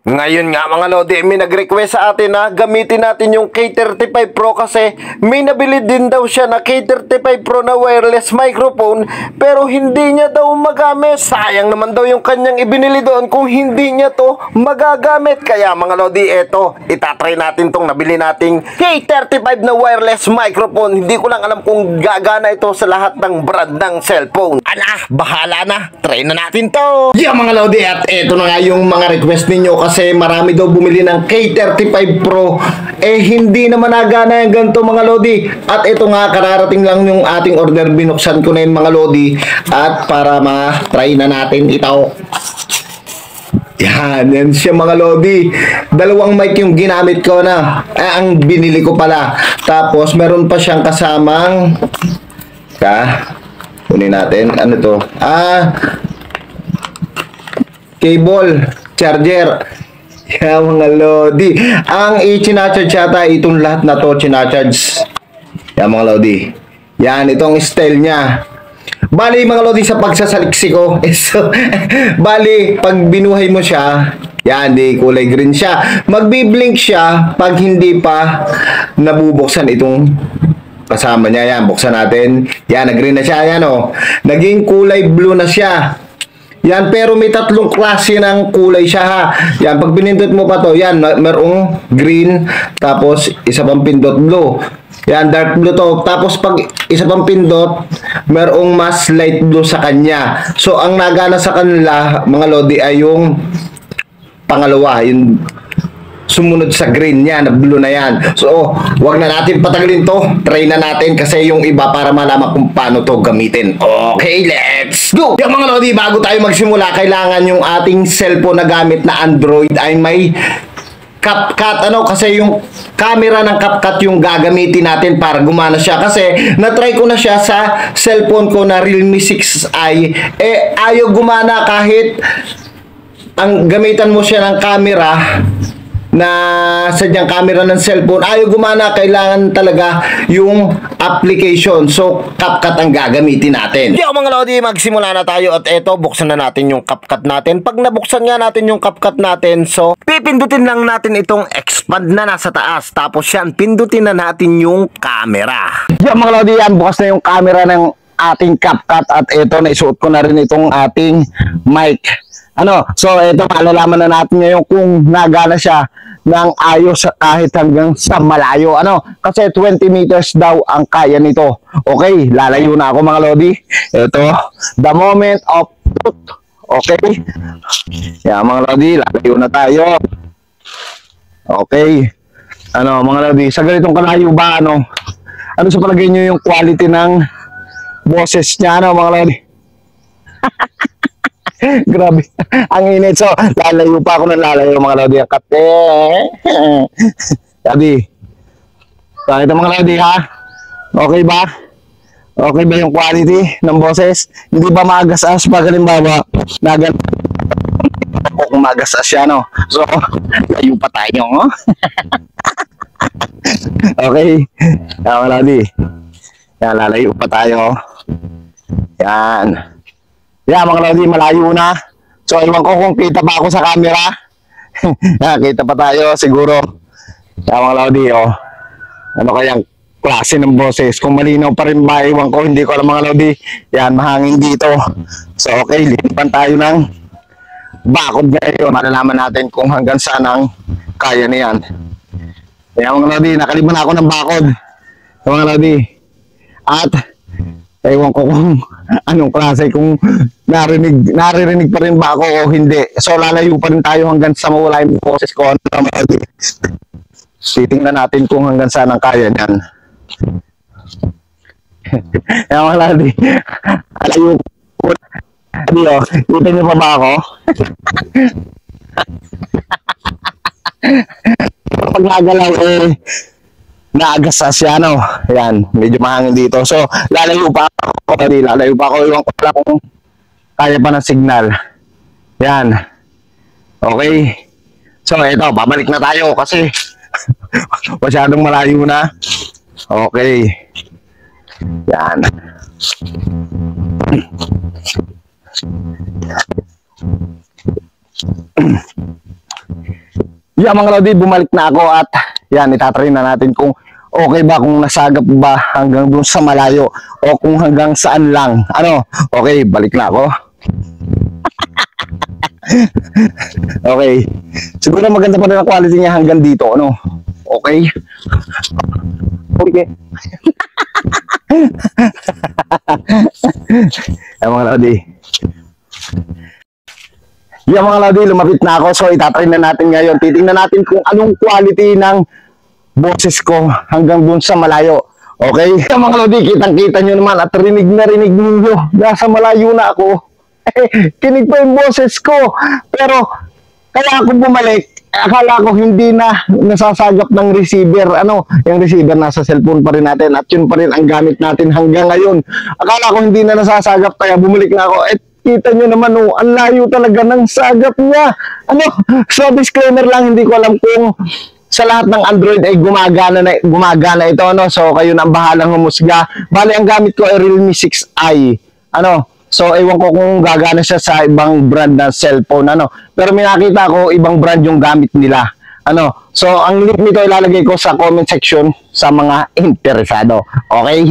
Ngayon nga mga Lodi, may nag-request sa atin na gamitin natin yung K35 Pro kasi may nabili din daw siya na K35 Pro na wireless microphone pero hindi niya daw magamit. Sayang naman daw yung kanyang ibinili doon kung hindi niya to magagamit. Kaya mga Lodi, eto, itatry natin tong nabili nating K35 na wireless microphone. Hindi ko lang alam kung gagana ito sa lahat ng brand ng cellphone. Ala, bahala na. Try na natin to. Yeah mga Lodi, at eto na nga yung mga request ninyo kasi marami daw bumili ng K35 Pro hindi naman nagana yung ganito mga Lodi. At ito nga, kararating lang yung ating order, binuksan ko na yun mga Lodi at para ma-try na natin ito. Yan siya mga Lodi. Dalawang mic yung ginamit ko na ang binili ko pala. Tapos meron pa siyang kasamang kunin natin, ano to, cable charger. Yeah, mga Lodi. Ang i-charge yata itong lahat na to, charge. Yan mga Lodi. Yan, itong style niya. Bali mga Lodi, sa pagsasaliksi ko. So, bali, pag binuhay mo siya, yan, di kulay green siya. Magbi-blink siya pag hindi pa nabubuksan itong kasama niya. Yan, buksan natin. Yan, nag-green na siya. Yan o. Naging kulay blue na siya. Yan, pero may tatlong klase ng kulay siya ha. Yan, pag pinindot mo pa to, yan, merong green, tapos isa pang pindot blue. Yan, dark blue to. Tapos pag isa pang pindot, merong mas light blue sa kanya. So, ang nagana sa kanila, mga Lodi, ay yung pangalawa, yung sumunod sa green niya, na blue na yan. So, wag na natin patagalin to. Try na natin kasi yung iba para malaman kung paano to gamitin. Okay, let's go! Yung mga Lodi, bago tayo magsimula, kailangan yung ating cellphone na gamit na Android ay may CapCut, kasi yung camera ng CapCut yung gagamitin natin para gumana siya. Kasi na-try ko na siya sa cellphone ko na Realme 6i. Ayaw gumana kahit ang gamitan mo siya ng camera na sadyang camera ng cellphone, ayaw gumana. Kailangan talaga yung application. So, CapCut ang gagamitin natin. Yo mga Lodi, magsimula na tayo at eto, buksan na natin yung CapCut natin. Pag nabuksan nga natin yung CapCut natin, so, pipindutin lang natin itong expand na nasa taas. Tapos yan, pindutin na natin yung camera. Yo mga Lodi, yan, bukas na yung camera ng ating CapCut at eto, naisuot ko na rin itong ating mic. So ito, malalaman na natin ngayon kung nagana siya ng ayos kahit hanggang sa malayo. Kasi 20 meters daw ang kaya nito. Okay, lalayo na ako mga Lodi. Ito, the moment of truth. Okay. Yan mga Lodi, lalayo na tayo. Okay. Mga Lodi, sa ganitong kalayo ba, ano sa palagay nyo yung quality ng boses niya, mga Lodi? Grabe, ang init. So, lalayo pa ako ng lalayo mga Lodi. Sabi. So, ito mga Lodi ha. Okay ba? Okay ba yung quality ng boses? Hindi ba magasas pag halimbawa kung magasas siya, So, layo pa tayo, Okay. Yan mga Lodi. Yan, lalayo pa tayo. Yan. Yeah, mga Lodi, malayo na. So, iwan ko kung kita pa ako sa camera. Kita pa tayo, siguro. Yeah, mga Lodi, ano kayang klase ng boses? Kung malinaw pa rin ba, iwan ko, hindi ko alam mga Lodi. Yan, mahangin dito. So, okay, lilipan tayo ng bakod ngayon. Malalaman natin kung hanggang saan ang kaya niyan. Yeah, mga Lodi, nakaliban ako ng bakod. Mga Lodi. At, ewan ko kung anong klase, kung naririnig pa rin ba ako o hindi. So, lalayo pa rin tayo hanggang sa mawala yung boses ko. Titingnan natin kung hanggang saan ang kaya niyan. Yan mga Lodi. Alayo ko. Kita niyo pa ba ako? Pag nagalaw naagasas siya, Yan, medyo mahangin dito. So, lalayo pa ako. Lalayo pa ako. Iwan ko pala kung kaya pa ng signal. Yan. Okay. So, ito, babalik na tayo kasi masyadong malayo na. Okay. Yan. Yeah, mga Lodi, bumalik na ako at yan, itatry na natin kung okay ba, kung nasagap ba hanggang dun sa malayo o kung hanggang saan lang. Ano? Okay, balik na ako. Okay. Siguro maganda pa rin ang quality niya hanggang dito, ano? Okay. Okay. Yan mga Lodi. Yan mga Lodi, lumapit na ako. So itatry na natin ngayon. Titingnan natin kung anong quality ng boses ko hanggang dun sa malayo. Okay? Yan mga Lodi, kitang-kita nyo naman at rinig na rinig ninyo. Nasa malayo na ako. Kinig pa yung boses ko. Pero kaya ako bumalik, akala ko hindi na nasasagap ng receiver. Ano, yung receiver nasa cellphone pa rin natin at yun pa rin ang gamit natin hanggang ngayon. Akala ko hindi na nasasagap kaya bumalik na ako. At kita nyo naman, oh, ang layo talaga ng sagap niya. Ano, so disclaimer lang, hindi ko alam kung sa lahat ng Android ay gumagana ito, ano. So kayo na ang bahalang humusga. Bale, ang gamit ko ay Realme 6i. Ano, so ewan ko kung gagana siya sa ibang brand na cellphone, ano. Pero may nakita ko ibang brand yung gamit nila. Ano, so ang link nito ilalagay ko sa comment section sa mga interesado. Okay?